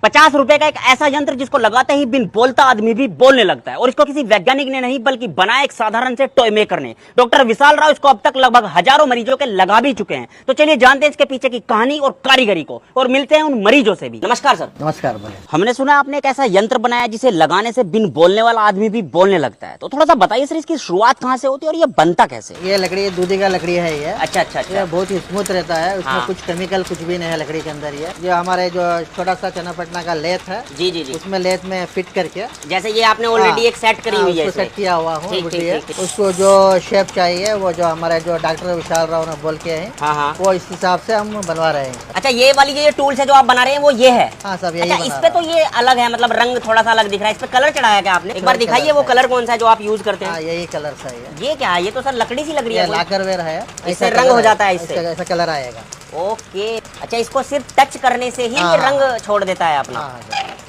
₹50 का एक ऐसा यंत्र जिसको लगाते ही बिन बोलता आदमी भी बोलने लगता है, और इसको किसी वैज्ञानिक ने नहीं बल्कि बनाया एक साधारण से टॉय मेकर ने। डॉक्टर विशाल राव इसको अब तक लगभग हजारों मरीजों के लगा भी चुके हैं। तो चलिए जानते हैं इसके पीछे की कहानी और कारीगरी को, और मिलते हैं उन मरीजों से भी। नमस्कार सर। नमस्कार। बोले। हमने सुना आपने एक ऐसा यंत्र बनाया जिसे लगाने से बिन बोलने वाला आदमी भी बोलने लगता है, तो थोड़ा सा बताइए सर इसकी शुरुआत कहाँ से होती है और ये बनता कैसे? ये लकड़ी दूधी का लकड़ी है ये। अच्छा अच्छा ये बहुत ही स्मूथ रहता है, उसमें हाँ। कुछ केमिकल कुछ भी नहीं है लकड़ी के अंदर। ये हमारे जो छोटा सा चन्नापटना का लेथ है, जी जी जी, उसमें लेथ में फिट करके जैसे ये आपने ऑलरेडी एक सेट करी हुई है, उसको सेट किया हुआ हूँ। ठीक, ठीक, ठीक। उसको जो शेप चाहिए वो जो हमारे जो डॉक्टर विशाल राव ने बोल के हैं, हाँ हाँ। वो इस हिसाब से हम बनवा रहे हैं। अच्छा, ये वाली जो ये टूल्स है जो आप बना रहे हैं वो ये है? हाँ सब यही अच्छा, बना इस पे रहा तो ये अलग है, मतलब रंग थोड़ा सा अलग दिख रहा है। इस पे कलर चढ़ाया क्या आपने? एक बार दिखाइए वो कलर कौन सा है जो आप यूज करते हूँ। हैं। हाँ यही कलर सा है। ये क्या है? ये तो सर लकड़ी सी लग रही है। लाकरवेयर है, इससे रंग हो जाता है, इससे ऐसा कलर आएगा। ओके। अच्छा, इसको सिर्फ टच करने से ही ये रंग छोड़ देता है अपना।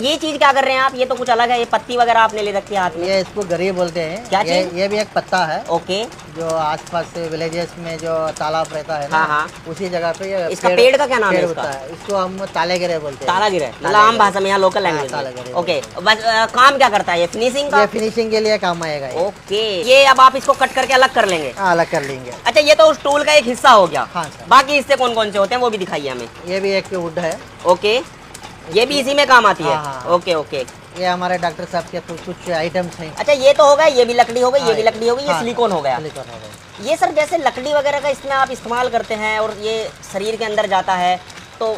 ये चीज क्या कर रहे हैं आप? ये तो कुछ अलग है, ये पत्ती वगैरह आपने ले रखी है हाथ में। ये इसको गरी बोलते हैं। क्या चीज? ये भी एक पत्ता है। ओके। जो आसपास विलेजेस में जो तालाब रहता है ना, हाँ। उसी जगह पे ये इसका पेड़ का क्या नाम है? होता है इसको हम तालेगिरे बोलते हैं। तालागिरे, मतलब आम भाषा में, यहाँ लोकल लैंग्वेज में। ओके, बस काम क्या करता है ये? फिनिशिंग का? ये फिनिशिंग के लिए काम आएगा ये। ओके। ये अब आप इसको कट करके अलग कर लेंगे? हाँ, अलग कर लेंगे। अच्छा, ये तो उस टूल का एक हिस्सा हो गया। हाँ सर। बाकी इससे कौन कौन से होते हैं वो भी दिखाइए हमें। ये भी एक वुड है। ओके, ये भी इसी में काम आती है? हाँ। Okay okay. ये हमारे डॉक्टर साहब के कुछ आइटम्स हैं। अच्छा, ये तो हो गया, ये भी लकड़ी हो गई, ये भी लकड़ी हो गई, ये हाँ, सिलिकॉन हो गया। सिलिकॉन हो गया। ये सर जैसे लकड़ी वगैरह का इसमें आप इस्तेमाल करते हैं और ये शरीर के अंदर जाता है, तो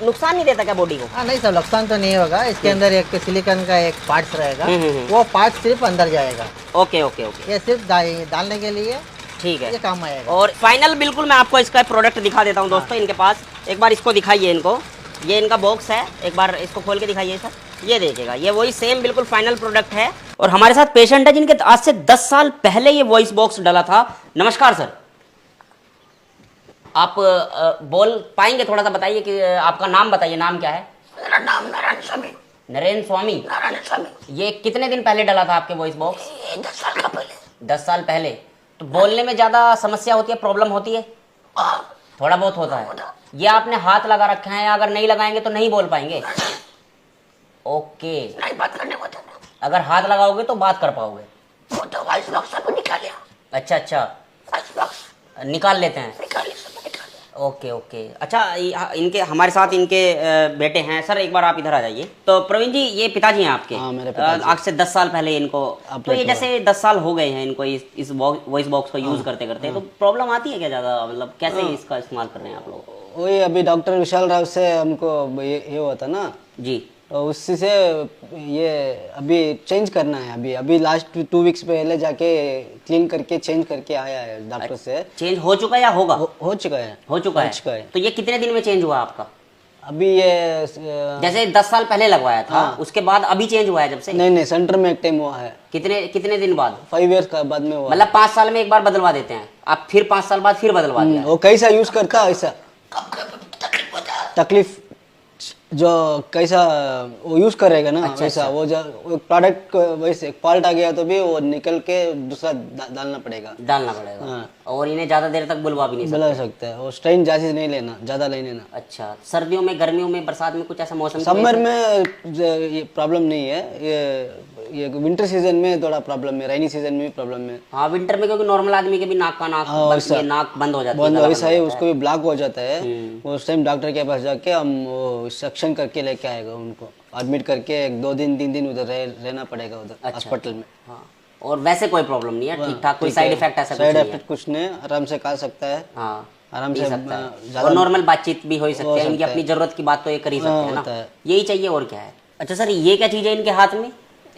नुकसान नहीं देता क्या बॉडी को? हाँ नहीं सर, नुकसान तो नहीं होगा। इसके अंदर एक सिलिकॉन का एक पार्ट्स रहेगा, वो पार्ट सिर्फ अंदर जाएगा। Okay okay okay. ये सिर्फ डालने के लिए ठीक है, ये काम आएगा। और फाइनल बिल्कुल मैं आपको इसका प्रोडक्ट दिखा देता हूँ दोस्तों। इनके पास एक बार इसको दिखाइए इनको, ये इनका बॉक्स है, एक बार इसको खोल के दिखाइए सर। ये देखिएगा, ये वही सेम बिल्कुल फाइनल प्रोडक्ट है। और हमारे साथ पेशेंट है जिनके आज से 10 साल पहले ये वॉइस बॉक्स डला था। नमस्कार सर, आप बोल पाएंगे? थोड़ा सा बताइए कि आपका नाम बताइए, नाम क्या है? मेरा नाम नारायण स्वामी। नरेंद्र स्वामी। नारायण स्वामी। ये कितने दिन पहले डला था आपके वॉइस बॉक्स? 10 साल का पहले। 10 साल पहले। तो बोलने में ज्यादा समस्या होती है, प्रॉब्लम होती है? थोड़ा बहुत होता है। ये आपने हाथ लगा रखा है, अगर नहीं लगाएंगे तो नहीं बोल पाएंगे? ओके, नहीं बात करने को था। अगर हाथ लगाओगे तो बात कर पाओगे? वो तो वॉइस बॉक्स सब निकालिया। अच्छा अच्छा, वॉइस बॉक्स निकाल लेते हैं। निकालिए, सब निकालिए। Okay okay. अच्छा, इनके हमारे साथ इनके बेटे हैं। सर एक बार आप इधर आ जाइए। तो प्रवीण जी, ये पिताजी हैं आपके? हाँ, मेरे पिताजी। आज से 10 साल पहले इनको, तो ये जैसे 10 साल हो गए हैं इनको इस वॉइस बॉक्स को यूज करते करते, तो प्रॉब्लम आती है क्या ज्यादा? मतलब कैसे इसका इस्तेमाल कर रहे हैं आप लोग? वही अभी डॉक्टर विशाल राव से हमको ये हुआ था ना जी, तो उससे से ये अभी चेंज करना है। अभी लास्ट 2 वीक्स पहले जाके क्लीन करके चेंज करके आया है डॉक्टर से। चेंज हो चुका है या होगा? हो चुका है। हो चुका है। तो ये कितने दिन में चेंज हुआ आपका? अभी ये जैसे 10 साल पहले लगवाया था, उसके बाद अभी चेंज हुआ है जब से? नहीं, सेंटर में एक टाइम हुआ है। कितने दिन बाद? 5 इयर्स का बाद में हुआ। मतलब 5 साल में एक बार बदलवा देते हैं आप, फिर 5 साल बाद फिर बदलवा दिया? वो कैसा यूज करता है ऐसा तकलीफ होता है। तकलीफ जो कैसा वो यूज करेगा ना, वैसा वो जो प्रोडक्ट वैसे फॉल्ट आ गया तो भी वो निकल के दूसरा डालना पड़ेगा। हाँ। और इन्हें ज्यादा देर तक बुलवा भी नहीं बुला सकते हैं। वो स्ट्रेन ज्यादा नहीं लेना, ज्यादा नहीं लेना। अच्छा, सर्दियों में, गर्मियों में, बरसात में कुछ ऐसा मौसम? समर में ये प्रॉब्लम नहीं है। ये विंटर सीजन में थोड़ा प्रॉब्लम है, रेनी सीजन में भी प्रॉब्लम है। हाँ, विंटर में, क्योंकि नॉर्मल आदमी के भी नाक बंद हो जाता है, वैसा ही उसको भी ब्लॉक हो जाता है। उस टाइम डॉक्टर के पास जाके हम वो सक्शन करके लेके आएगा, उनको एडमिट करके 1-2 दिन 3 दिन उधर रहना पड़ेगा उधर हॉस्पिटल में। हाँ, और वैसे कोई प्रॉब्लम नहीं है, ठीक ठाक, कोई साइड इफेक्ट ऐसा साइड इफेक्ट कुछ नहीं, आराम से खा सकता है। हाँ, आराम से और नॉर्मल बातचीत भी हो सकती है। इनकी अपनी जरूरत की बात तो ये कर ही सकते हैं ना, यही चाहिए और क्या है। अच्छा सर, ये क्या चीज है इनके हाथ में?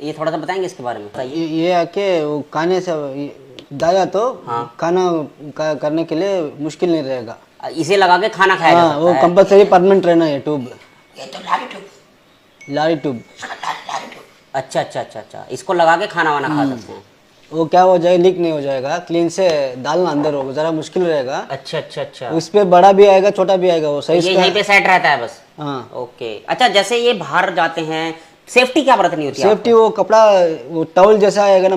ये थोड़ा सा बताएंगे इसके बारे में? ये आके वो खाने से दाया तो खाना करने के लिए मुश्किल नहीं रहेगा। इसे लगा के खाना खाया जा सकता है? वो कंपलसरी परमानेंट रहना है ट्यूब। ये तो लारी ट्यूब। लारी ट्यूब। अच्छा अच्छा अच्छा अच्छा, इसको लगा के खाना वाना खा सकते हैं? वो क्या हो जाएगा, लीक नहीं हो जाएगा, क्लीन से डालना अंदर होगा, जरा मुश्किल रहेगा। अच्छा अच्छा अच्छा, उस पे बड़ा भी आएगा छोटा भी आएगा, वो सही यहीं पे सेट रहता है बस? हाँ। ओके। अच्छा, जैसे ये बाहर जाते हैं, सेफ्टी क्या बरतनी होती है? सेफ्टी वो कपड़ा, वो टॉवल जैसा आएगा ना,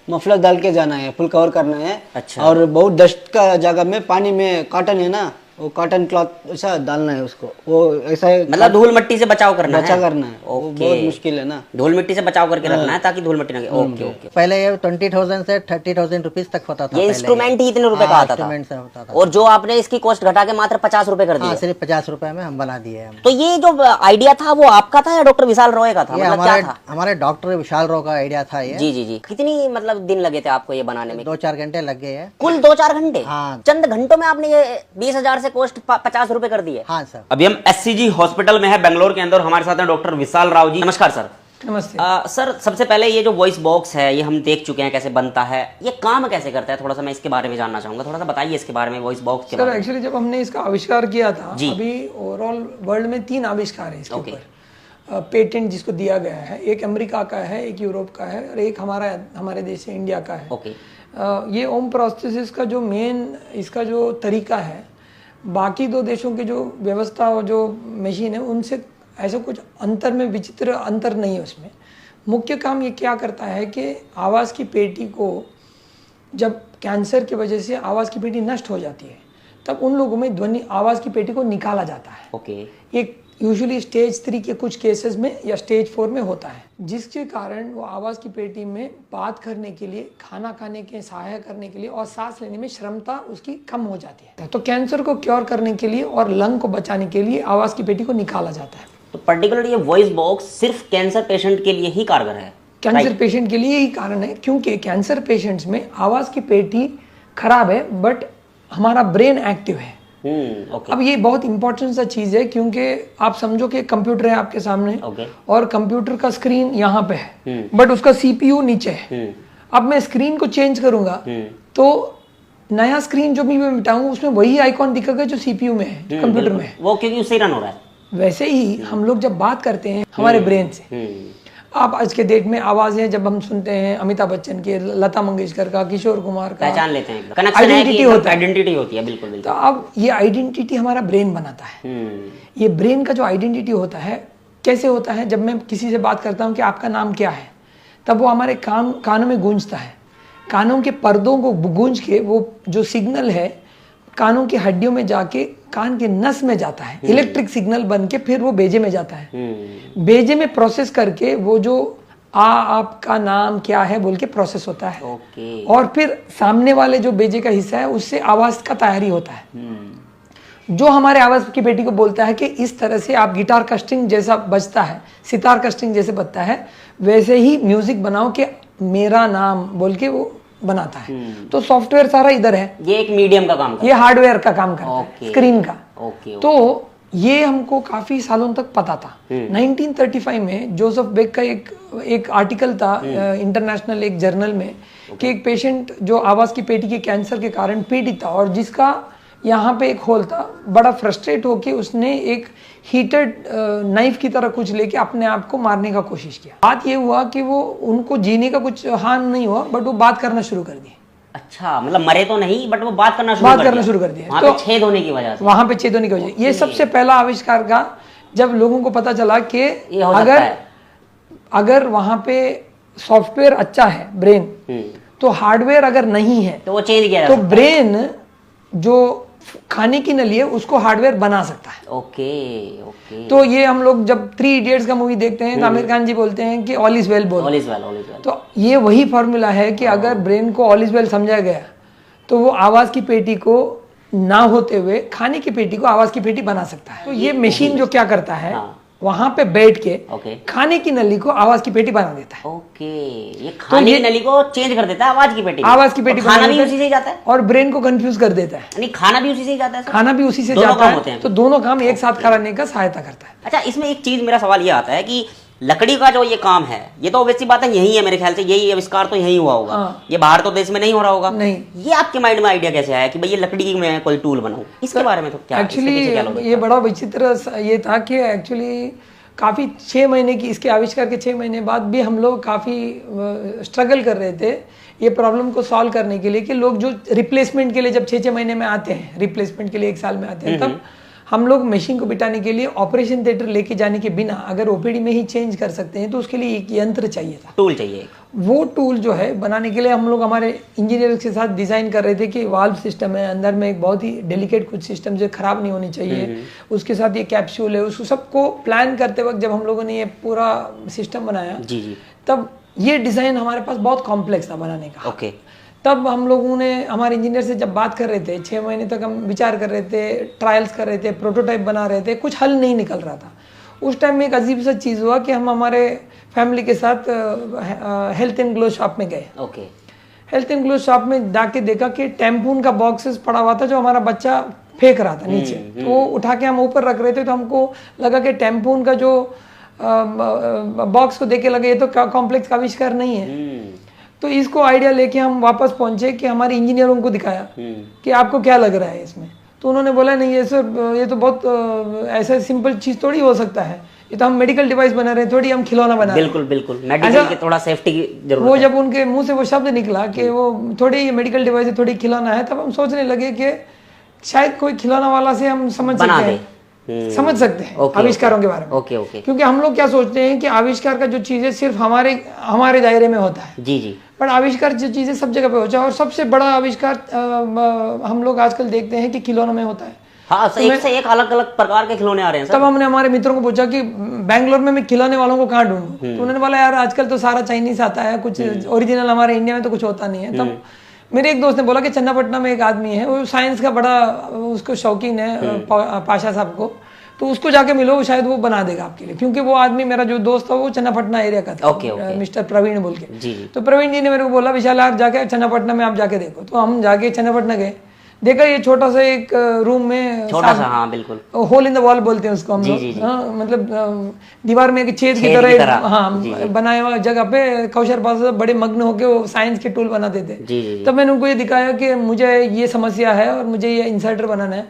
मफलर डाल के जाना है, फुल कवर करना है। अच्छा। और बहुत डस्ट का जगह में पानी में कॉटन है ना, वो कॉटन क्लॉथ ऐसा डालना है उसको, वो ऐसा मतलब धूल मिट्टी से बचाव करना बचा है। करना है, वो बहुत मुश्किल है ना। धूल मिट्टी से बचाव करके रखना है ताकि धूल मिट्टी ना लगे। Okay okay. पहले ये 20,000 से 30,000 रुपीज तक होता था। ये इंस्ट्रूमेंट ही इतने रुपए का आता था, इंस्ट्रूमेंट से होता था। और जो आपने इसकी कॉस्ट घटा के मात्र 50 रुपए कर हाँ, दिए। सिर्फ 50 रुपए में हम बना दिए हम। तो ये जो आइडिया था वो आपका था या डॉक्टर विशाल रॉय का था? ये मतलब क्या था? हमारे डॉक्टर विशाल राव का आइडिया था ये। जी जी जी। कितनी मतलब दिन लगे थे आपको ये बनाने में? 2-4 घंटे लग गए हैं। कुल 2-4 घंटे? हाँ। चंद घंटों में आपने ये 20,000 से कॉस्ट 50 रुपए कर दिए? हाँ सर। अभी हम SCG हॉस्पिटल में है बेंगलोर के अंदर, हमारे साथ हैं डॉक्टर विशाल राव जी। नमस्कार सर। नमस्ते। सर सबसे पहले ये जो वॉइस बॉक्स है ये हम देख चुके हैं कैसे बनता है, ये काम कैसे करता है, थोड़ा सा मैं इसके बारे में जानना चाहूंगा। थोड़ा सा बताइए इसके बारे में, वॉइस बॉक्स के सर बारे में। एक्चुअली जब हमने इसका आविष्कार किया था, जी। अभी ओवरऑल वर्ल्ड में 3 आविष्कार है इसके ओके। ऊपर। पेटेंट जिसको दिया गया है, एक अमेरिका का है, एक यूरोप का है और एक हमारे देश से इंडिया का है। ओके। ये ओम प्रोस्थेसिस का जो मेन इसका जो तरीका है, बाकी 2 देशों की जो व्यवस्था और जो मशीन है उनसे ऐसा कुछ अंतर में विचित्र अंतर नहीं है उसमें। मुख्य काम ये क्या करता है कि आवाज़ की पेटी को, जब कैंसर की वजह से आवाज़ की पेटी नष्ट हो जाती है तब उन लोगों में ध्वनि आवाज़ की पेटी को निकाला जाता है। ओके। ये यूजुअली स्टेज 3 के कुछ केसेस में या स्टेज 4 में होता है, जिसके कारण वो आवाज़ की पेटी में बात करने के लिए, खाना खाने के, सहायता करने के लिए और सांस लेने में क्षमता उसकी कम हो जाती है। तो कैंसर को क्योर करने के लिए और लंग को बचाने के लिए आवाज़ की पेटी को निकाला जाता है। तो पर्टिकुलर ये वॉइस बॉक्स सिर्फ कैंसर पेशेंट के लिए ही कारगर है? कैंसर पेशेंट के लिए ही कारण है, क्योंकि कैंसर पेशेंट्स में आवाज़ की पेटी खराब है बट हमारा ब्रेन एक्टिव है। ओके। अब ये बहुत इंपॉर्टेंट सा चीज़ है, क्योंकि आप समझो कि कंप्यूटर है आपके सामने ओके। और कंप्यूटर का स्क्रीन यहाँ पे है बट उसका CPU नीचे है। अब मैं स्क्रीन को चेंज करूंगा तो नया स्क्रीन जो भी मैं मिटाऊंगा उसमें वही आइकॉन दिखेगा जो CPU में है, जो कंप्यूटर में है। वो क्योंकि उससे रन हो रहा है। वैसे ही हम लोग जब बात करते हैं हमारे ब्रेन से, आप आज के डेट में आवाजें जब हम सुनते हैं अमिताभ बच्चन की, लता मंगेशकर का, किशोर कुमार का, पहचान लेते हैं, कनेक्शन है कि आइडेंटिटी होता है। आइडेंटिटी होती है। बिल्कुल तो बिल्कुल। अब ये आइडेंटिटी हमारा ब्रेन बनाता है। ये ब्रेन का जो आइडेंटिटी होता है कैसे होता है, जब मैं किसी से बात करता हूँ कि आपका नाम क्या है, तब वो हमारे कानों में गूंजता है। कानों के पर्दों को गूंज के वो जो सिग्नल है कानों की हड्डियों में जाके कान के नस में जाता है, इलेक्ट्रिक सिग्नल बन के फिर वो बेजे में जाता है। बेजे में प्रोसेस करके वो जो आपका नाम क्या है बोल के प्रोसेस होता है। ओके। और फिर सामने वाले जो बेजे का हिस्सा है उससे आवाज का तैयारी होता है, जो हमारे आवाज की पेटी को बोलता है कि इस तरह से आप गिटार का स्ट्रिंग जैसा बजता है, सितार का स्ट्रिंग जैसे बजता है, वैसे ही म्यूजिक बनाओ कि मेरा नाम बोल के वो बनाता है। तो सॉफ्टवेयर सारा इधर है, ये एक मीडियम का काम करता ये हार्डवेयर का काम करता है, स्क्रीन का। ओके। तो ये हमको काफी सालों तक पता था। 1935 में जोसेफ बेक का एक आर्टिकल था इंटरनेशनल एक जर्नल में कि एक पेशेंट जो आवाज की पेटी के कैंसर के कारण पीड़ित था और जिसका यहाँ पे एक होल था, बड़ा फ्रस्ट्रेट होके उसने एक हीटेड नाइफ की तरह कुछ लेके अपने आप को मारने का कोशिश किया। बात ये हुआ कि वो उनको जीने का कुछ हानि नहीं हुआ बट वो बात करना शुरू कर दी। अच्छा, मतलब मरे तो नहीं बट वो बात करना शुरू कर दिया। वहाँ तो पे छेद होने की वजह से। वहां पे छेद होने की वजह, ये सबसे पहला आविष्कार का जब लोगों को पता चला कि ये हो सकता है। अगर वहां पे सॉफ्टवेयर अच्छा है ब्रेन, तो हार्डवेयर अगर नहीं है तो वो चेंज किया जा तो सकता है। ब्रेन जो खाने की नली है उसको हार्डवेयर बना सकता है। Okay okay. तो ये हम लोग जब 3 इडियट्स का मूवी देखते हैं तो आमिर खान जी बोलते हैं कि ऑल इज वेल बोल। All is well, all is well. तो ये वही फॉर्मूला है कि अगर ब्रेन को ऑल इज वेल समझा गया तो वो आवाज की पेटी को ना होते हुए खाने की पेटी को आवाज की पेटी बना सकता है। तो ये मशीन जो क्या करता है, वहां पे बैठ के खाने की नली को आवाज की पेटी बना देता है। ओके। ये खाने की नली को चेंज कर देता है आवाज की पेटी में। आवाज की पेटी खाना भी उसी से ही जाता है और ब्रेन को कंफ्यूज कर देता है। यानी खाना भी उसी से ही जाता है सर? खाना भी उसी से दोनों जाता काम है, होते हैं। तो दोनों काम एक साथ कराने का सहायता करता है। अच्छा, इसमें एक चीज मेरा सवाल ये आता है कि लकड़ी का जो ये काम है, ये तो ऑब्वियसली बात है यही है, मेरे ख्याल से यही आविष्कार तो यही हुआ होगा। हाँ। ये बाहर तो देश में नहीं हो रहा होगा। नहीं। ये आपके माइंड में आइडिया कैसे आया कि भाई ये लकड़ी की मैं कोई टूल बनाऊं? इसके बारे में तो क्या एक्चुअली ये बड़ा विचित्र ये था कि एक्चुअली काफ़ी 6 महीने की इसके आविष्कार के 6 महीने बाद भी हम लोग काफ़ी स्ट्रगल कर रहे थे ये प्रॉब्लम को सॉल्व करने के लिए कि लोग जो रिप्लेसमेंट के लिए जब 6-6 महीने में आते हैं, रिप्लेसमेंट के लिए 1 साल में आते हैं, तब हम लोग मशीन को बिठाने के लिए ऑपरेशन थिएटर लेके जाने के बिना अगर ओपीडी में ही चेंज कर सकते हैं, तो उसके लिए एक यंत्र चाहिए था, टूल चाहिए। वो टूल जो है बनाने के लिए हम लोग हमारे इंजीनियर के साथ डिज़ाइन कर रहे थे कि वाल्व सिस्टम है, अंदर में एक बहुत ही डेलिकेट कुछ सिस्टम जो खराब नहीं होनी चाहिए, उसके साथ ये कैप्सूल है, उसको सबको प्लान करते वक्त जब हम लोगों ने ये पूरा सिस्टम बनाया, जी जी, तब ये डिज़ाइन हमारे पास बहुत कॉम्प्लेक्स था बनाने का। ओके। तब हम लोगों ने हमारे इंजीनियर से जब बात कर रहे थे, 6 महीने तक हम विचार कर रहे थे, ट्रायल्स कर रहे थे, प्रोटोटाइप बना रहे थे, कुछ हल नहीं निकल रहा था। उस टाइम में एक अजीब सा चीज़ हुआ कि हम हमारे फैमिली के साथ हेल्थ एंड ग्लो शॉप में गए। Okay. Health and glow shop में जाके देखा कि टैम्पून का बॉक्सेस पड़ा हुआ था जो हमारा बच्चा फेंक रहा था नीचे, तो वो उठा के हम ऊपर रख रहे थे, तो हमको लगा कि टैम्पून का जो बॉक्स को देख के लगे ये तो कॉम्प्लेक्स का आविष्कार नहीं है। तो इसको आइडिया लेके हम वापस पहुंचे कि हमारे इंजीनियरों को दिखाया कि आपको क्या लग रहा है इसमें, तो उन्होंने बोला नहीं ये तो बहुत ऐसा सिंपल चीज थोड़ी हो सकता है, ये तो हम मेडिकल डिवाइस बना रहे हैं, थोड़ी हम खिलौना बना रहे हैं। बिल्कुल बिल्कुल, मेडिकल की थोड़ा सेफ्टी की जरूरत वो है। जब उनके मुंह से वो शब्द निकला कि वो थोड़ी ये मेडिकल डिवाइस है, थोड़ी खिलौना है, तब हम सोचने लगे कि शायद कोई खिलौना वाला से हम समझ बना सकते दे। हैं, समझ सकते हैं ओके, आविष्कारों के बारे में। ओके ओके, क्योंकि हम लोग क्या सोचते हैं कि आविष्कार का जो चीज़ है सिर्फ हमारे दायरे में होता है, जी जी, पर आविष्कार जो चीज़ें सब जगह पे होता है, और सबसे बड़ा आविष्कार हम लोग आजकल देखते हैं कि खिलौनों में होता है। हाँ, एक से एक अलग अलग प्रकार के खिलौने आ रहे हैं तब सर। हमने हमारे मित्रों को पूछा कि बैंगलोर में मैं खिलौने वालों को कहाँ ढूंढूं, तो उन्होंने बोला यार आजकल तो सारा चाइनीज आता है, कुछ ओरिजिनल हमारे इंडिया में तो कुछ होता नहीं है। तब मेरे एक दोस्त ने बोला कि चन्नापटना में एक आदमी है, वो साइंस का बड़ा उसको शौकीन है, पाशा साहब को, तो उसको जाके मिलो, शायद वो बना देगा आपके लिए, क्योंकि वो आदमी मेरा जो दोस्त था वो चन्नापटना एरिया का था। Okay, okay. मिस्टर प्रवीण बोल के। जी। तो प्रवीण जी ने मेरे को बोला विशाल आप जाके चन्नापटना में आप जाके देखो। तो हम जाके चन्नापटना गए, देखा ये छोटा सा एक रूम में छोटा सा, हाँ बिल्कुल, होल इन द वॉल बोलते हैं उसको हम लोग, हाँ, मतलब दीवार में एक छेद की तरह हाँ बनाया हुआ जगह पे कौशर पास बड़े मग्न होके वो साइंस के टूल बनाते थे। जी। तब मैंने उनको ये दिखाया कि मुझे ये समस्या है और मुझे ये इंसर्टर बनाना है,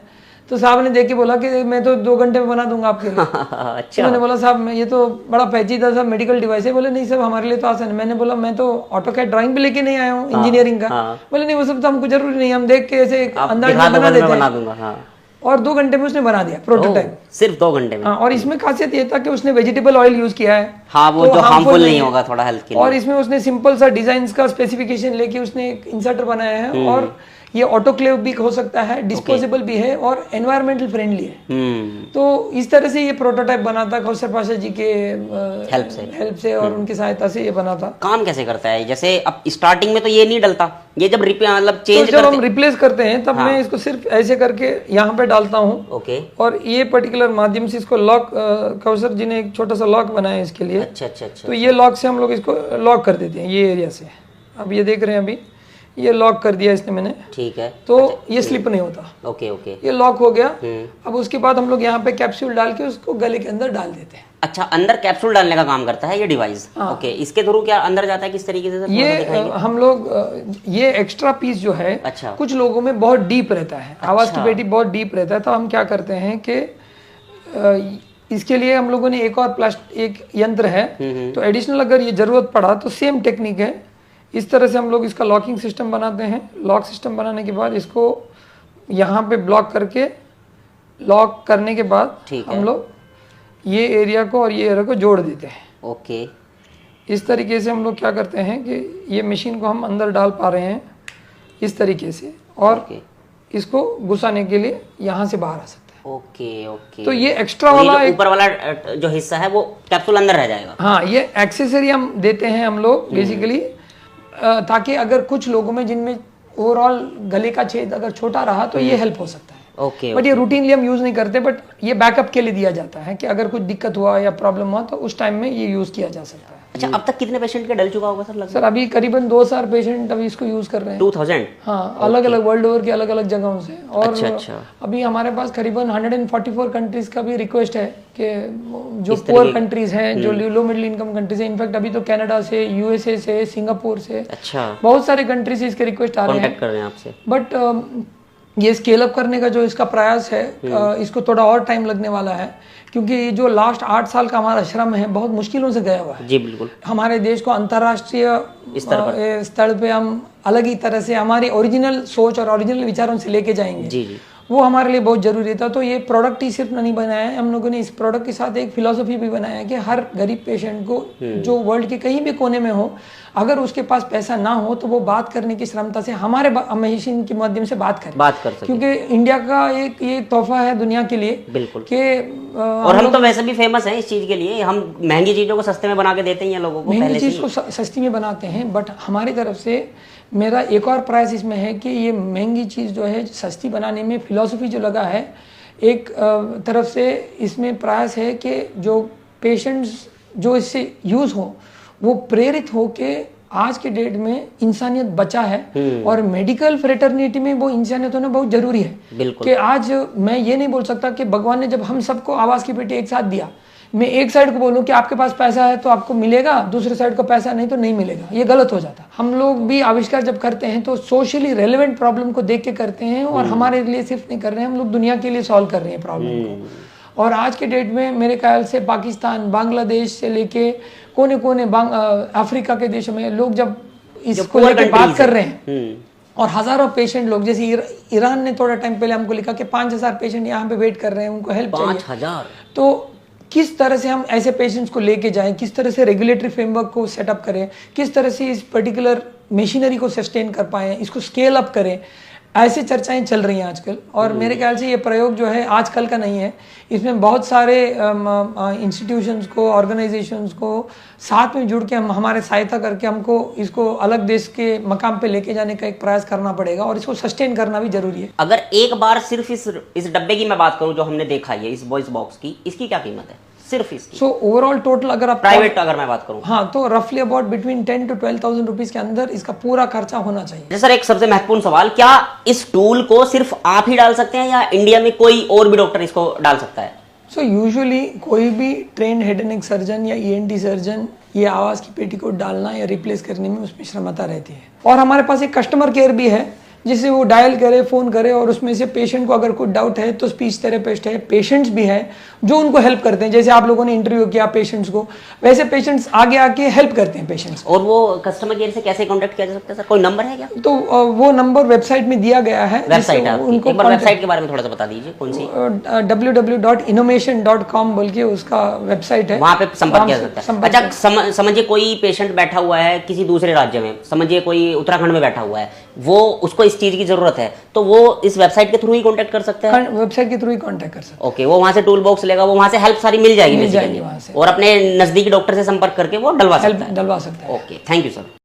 तो साहब ने देख के बोला कि मैं तो 2 घंटे में बना दूंगा आपके लिए। अच्छा। तो मैंने बोला साहब ये तो बड़ा पेचीदा सा मेडिकल डिवाइस है। बोले नहीं साहब हमारे लिए तो आसान है। मैंने बोला मैं तो ऑटोकैड ड्राइंग पे लेके नहीं आया हूँ इंजीनियरिंग का। बोले नहीं वो सब तो हमको जरूरी नहीं, हम देख के ऐसे अंदाज में बना देते हैं। और 2 घंटे में उसने बना दिया प्रोटोटाइप, सिर्फ 2 घंटे में। और इसमें खासियत ये था कि उसने वेजिटेबल ऑयल यूज किया है, हाँ, वो जो हार्मफुल नहीं होगा थोड़ा हेल्थ के लिए। और इसमें उसने सिंपल सा डिजाइन का स्पेसिफिकेशन लेके उसने एक इंसर्टर बनाया है, और ये ऑटोक्लेव भी हो सकता है, डिस्पोजेबल भी है और एनवायरमेंटल फ्रेंडली है। तो इस तरह से ये प्रोटोटाइप बना था कौशर पाशा जी के हेल्प से और उनकी सहायता से ये बना था। काम कैसे करता है? जैसे अब स्टार्टिंग में तो ये नहीं डलता, ये जब मतलब चेंज जब हम रिप्लेस करते हैं तब मैं इसको सिर्फ ऐसे करके यहाँ पे डालता हूँ। ओके। और ये पर्टिकुलर माध्यम से इसको लॉक, कौशर जी ने एक छोटा सा लॉक बनाया है इसके लिए। अच्छा अच्छा अच्छा। तो ये लॉक से हम लोग इसको लॉक कर देते हैं ये एरिया से। अब ये देख रहे हैं, अभी ये लॉक कर दिया इसने मैंने, ठीक है। तो ये स्लिप नहीं होता। ओके ओके, ये लॉक हो गया। अब उसके बाद हम लोग यहाँ पे कैप्सूल डाल के उसको गले के अंदर डाल देते हैं। अच्छा, अंदर कैप्सूल डालने का काम करता है ये डिवाइस। ओके, इसके थ्रू क्या अंदर जाता है, किस तरीके से? ये हम लोग ये एक्स्ट्रा पीस जो है, अच्छा, कुछ लोगों में बहुत डीप रहता है, आवाज की पेटी बहुत डीप रहता है, तो हम क्या करते हैं कि इसके लिए हम लोगों ने एक और एक यंत्र है, तो एडिशनल अगर ये जरूरत पड़ा तो सेम टेक्निक है। इस तरह से हम लोग इसका लॉकिंग सिस्टम बनाते हैं। लॉक सिस्टम बनाने के बाद इसको यहाँ पे ब्लॉक करके, लॉक करने के बाद हम लोग ये एरिया को और ये एरिया को जोड़ देते हैं। ओके, इस तरीके से हम लोग क्या करते हैं कि ये मशीन को हम अंदर डाल पा रहे हैं इस तरीके से, और इसको घुसाने के लिए यहाँ से बाहर आ सकते हैं। Okay okay. तो ये एक्स्ट्रा वाला ऊपर वाला जो हिस्सा है वो कैप्सूल अंदर रह जाएगा। हाँ, ये एक्सेसरी हम देते हैं हम लोग बेसिकली, ताकि अगर कुछ लोगों में जिनमें ओवरऑल गले का छेद अगर छोटा रहा तो ये हेल्प हो सकता है। ओके। बट ये रूटीनली हम यूज नहीं करते, बट ये बैकअप के लिए दिया जाता है कि अगर कुछ दिक्कत हुआ या प्रॉब्लम हुआ तो उस टाइम में ये यूज किया जा सकता है। अच्छा, अब तक कितने पेशेंट का डल चुका होगा सर? सर अभी करीबन 2000 पेशेंट अभी इसको यूज कर रहे हैं। 2000? हाँ, अलग अलग वर्ल्ड ओवर के अलग अलग जगहों से। और अच्छा। अभी हमारे पास करीबन 144 कंट्रीज का भी रिक्वेस्ट है कि जो पुअर कंट्रीज हैं, जो लो मिडिल इनकम कंट्रीज है, इनफैक्ट अभी तो कनाडा से, यूएसए से, सिंगापुर से, अच्छा, बहुत सारे कंट्री से इसके रिक्वेस्ट आ रहे हैं, कांटेक्ट कर रहे हैं आपसे। बट ये स्केल अप करने का जो इसका प्रयास है, इसको थोड़ा और टाइम लगने वाला है, क्योंकि जो लास्ट 8 साल का हमारा श्रम है बहुत मुश्किलों से गया हुआ है। जी बिल्कुल। हमारे देश को अंतर्राष्ट्रीय स्तर पे हम अलग ही तरह से हमारी ओरिजिनल सोच और ओरिजिनल विचारों से लेके जाएंगे। जी जी। वो हमारे लिए बहुत जरूरी था। तो ये प्रोडक्ट ही सिर्फ नहीं बनाया है, हम लोगों ने इस प्रोडक्ट के साथ एक फिलॉसफी भी बनाया है कि हर गरीब पेशेंट को जो वर्ल्ड के कहीं भी कोने में हो, अगर उसके पास पैसा ना हो तो वो बात करने की क्षमता से हमारे मशीन के माध्यम से बात कर सके। क्योंकि इंडिया का एक ये तोहफा है दुनिया के लिए बिल्कुल कि और हम तो वैसे भी फेमस हैं इस चीज के लिए, हम महंगी चीजों को सस्ते में बना के देते हैं लोगों को, महंगी चीज को सस्ती में बनाते हैं। बट हमारी तरफ से मेरा एक और प्रयास इसमें है कि ये महंगी चीज़ जो है सस्ती बनाने में फिलॉसफी जो लगा है, एक तरफ से इसमें प्रयास है कि जो पेशेंट्स जो इससे यूज़ हो वो प्रेरित हो के आज के डेट में इंसानियत बचा है और मेडिकल फ्रेटर्निटी में वो इंसानियत होना बहुत जरूरी है। कि आज मैं ये नहीं बोल सकता कि भगवान ने जब हम सबको आवाज़ की पेटी एक साथ दिया, मैं एक साइड को बोलूं कि आपके पास पैसा है तो आपको मिलेगा, दूसरे साइड को पैसा नहीं तो नहीं मिलेगा, ये गलत हो जाता। हम लोग भी आविष्कार जब करते हैं तो सोशली रेलेवेंट प्रॉब्लम को देख के करते हैं और हमारे लिए सिर्फ नहीं कर रहे हैं, हम लोग दुनिया के लिए सॉल्व कर रहे हैं प्रॉब्लम को। और आज के डेट में मेरे ख्याल से पाकिस्तान, बांग्लादेश से लेके कोने कोने अफ्रीका के देशों में लोग जब इसको लेकर बात कर रहे हैं और हजारों पेशेंट लोग, जैसे ईरान ने थोड़ा टाइम पहले हमको लिखा कि 5000 पेशेंट यहाँ पे वेट कर रहे हैं, उनको हेल्प चाहिए। 5000 तो किस तरह से हम ऐसे पेशेंट्स को लेके जाएं, किस तरह से रेगुलेटरी फ्रेमवर्क को सेटअप करें, किस तरह से इस पर्टिकुलर मशीनरी को सस्टेन कर पाएं, इसको स्केल अप करें, ऐसे चर्चाएं चल रही हैं आजकल। और मेरे ख्याल से ये प्रयोग जो है आजकल का नहीं है, इसमें बहुत सारे इंस्टीट्यूशंस को, ऑर्गेनाइजेशंस को साथ में जुड़ के हम हमारे सहायता करके हमको इसको अलग देश के मकाम पे लेके जाने का एक प्रयास करना पड़ेगा और इसको सस्टेन करना भी जरूरी है। अगर एक बार सिर्फ इस डब्बे की मैं बात करूं जो हमने देखा है, इस वॉइस बॉक्स की, इसकी क्या कीमत है सिर्फ इसकी? सो ओवरऑल टोटल अगर आप प्राइवेट अगर मैं बात करूं, हाँ, तो रफली अबाउट बिटवीन 10 to 12,000 रुपीज के अंदर इसका पूरा खर्चा होना चाहिए। सर एक सबसे महत्वपूर्ण सवाल, क्या इस टूल को सिर्फ आप ही डाल सकते हैं या इंडिया में कोई और भी डॉक्टर इसको डाल सकता है? सो यूजुअली कोई भी trend head and neck surgeon या ENT सर्जन ये आवाज़ की पेटी को डालना या रिप्लेस करने में उसमें श्रमता रहती है। और हमारे पास एक कस्टमर केयर भी है जिससे वो डायल करे, फ़ोन करे और उसमें से पेशेंट को अगर कोई डाउट है तो स्पीच थेरेपिस्ट है, पेशेंट्स भी हैं जो उनको हेल्प करते हैं। जैसे आप लोगों ने इंटरव्यू किया पेशेंट्स को, वैसे पेशेंट्स आगे आके हेल्प करते हैं पेशेंट्स। और वो कस्टमर केयर से कैसे कांटेक्ट किया जा सकता है सर? कोई नंबर है क्या? तो वो नंबर वेबसाइट में दिया गया है। वेबसाइट है उनको, एक बार वेबसाइट के बारे में थोड़ा सा बता दीजिए, कौन सी? www.innovation.com बोल के उसका वेबसाइट है, वहाँ पे संपर्क किया जा सकता है। अच्छा समझिए कोई पेशेंट बैठा हुआ है किसी दूसरे राज्य में, समझिए कोई उत्तराखंड में बैठा हुआ है, वो उसको इस चीज की जरूरत है तो वो इस वेबसाइट के थ्रू ही कांटेक्ट कर सकते हैं? वेबसाइट के थ्रू ही कांटेक्ट कर सकते हैं। ओके, वो वहाँ से टूल बॉक्स लेगा, वो वहाँ से हेल्प सारी मिल जाएगी वहाँ से। और अपने नजदीकी डॉक्टर से संपर्क करके वो डलवा सकता है। Okay, thank you sir.